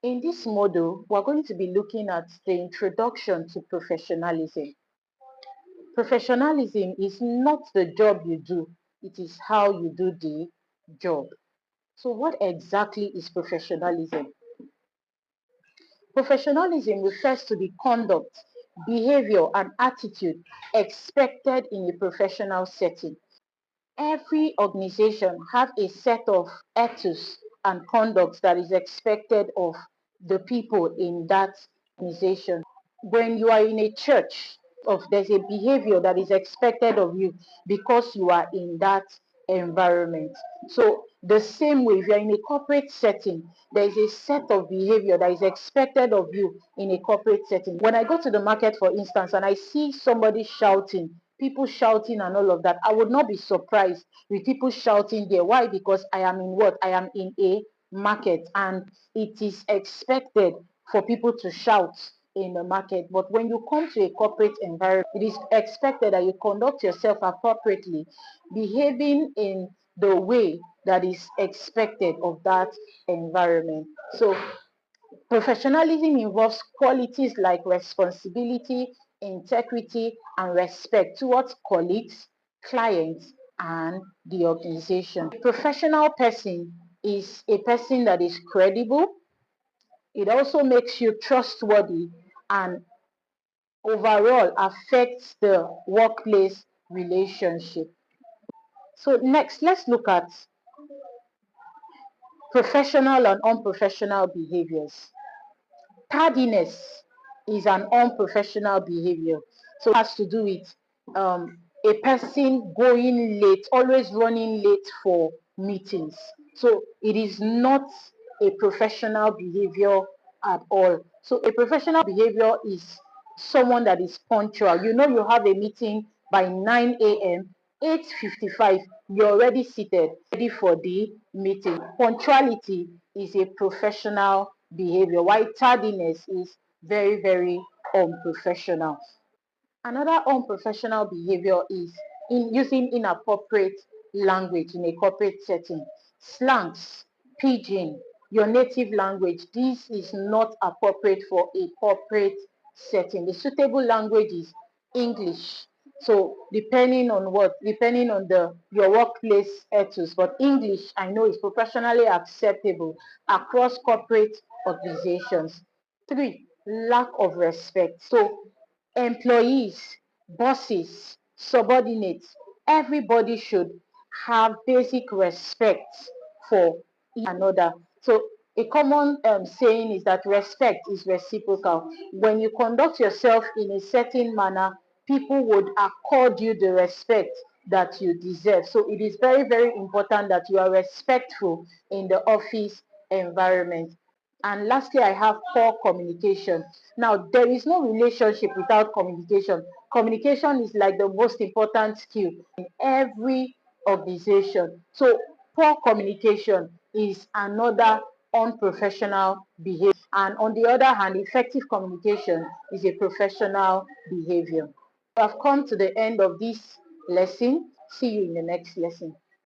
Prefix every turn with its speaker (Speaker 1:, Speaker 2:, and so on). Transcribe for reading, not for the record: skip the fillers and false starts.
Speaker 1: In this module, we're going to be looking at the introduction to professionalism. Professionalism is not the job you do, it is how you do the job. So what exactly is professionalism? Professionalism refers to the conduct, behavior, and attitude expected in a professional setting. Every organization have a set of ethos and conduct that is expected of the people in that organization. When you are in a church, there's a behavior that is expected of you because you are in that environment. So the same way, if you're in a corporate setting, there is a set of behavior that is expected of you in a corporate setting. When I go to the market, for instance, and I see somebody shouting, people shouting and all of that, I would not be surprised with people shouting there. Why? Because I am in what? I am in a market, and it is expected for people to shout in the market. But when you come to a corporate environment, it is expected that you conduct yourself appropriately, behaving in the way that is expected of that environment. So professionalism involves qualities like responsibility, integrity, and respect towards colleagues, clients, and the organization. A professional person is a person that is credible. It also makes you trustworthy and overall affects the workplace relationship. So next, let's look at professional and unprofessional behaviors. Tardiness is an unprofessional behavior. So it has to do with a person going late, always running late for meetings. So it is not a professional behavior at all. So a professional behavior is someone that is punctual. You know, you have a meeting by 9 a.m., 8:55, you're already seated, ready for the meeting. Punctuality is a professional behavior, while tardiness is very, very unprofessional. Another unprofessional behavior is in using inappropriate language in a corporate setting. Slangs, pidgin, your native language, this is not appropriate for a corporate setting. The suitable language is English. So depending on your workplace ethos, but English I know is professionally acceptable across corporate organizations. 3, lack of respect. So employees, bosses, subordinates, everybody should have basic respect for another. So a common saying is that respect is reciprocal. When you conduct yourself in a certain manner, people would accord you the respect that you deserve. So it is very, very important that you are respectful in the office environment. And lastly, I have poor communication. Now, there is no relationship without communication. Communication is like the most important skill in every organization. So, poor communication is another unprofessional behavior. And on the other hand, effective communication is a professional behavior. We have come to the end of this lesson. See you in the next lesson.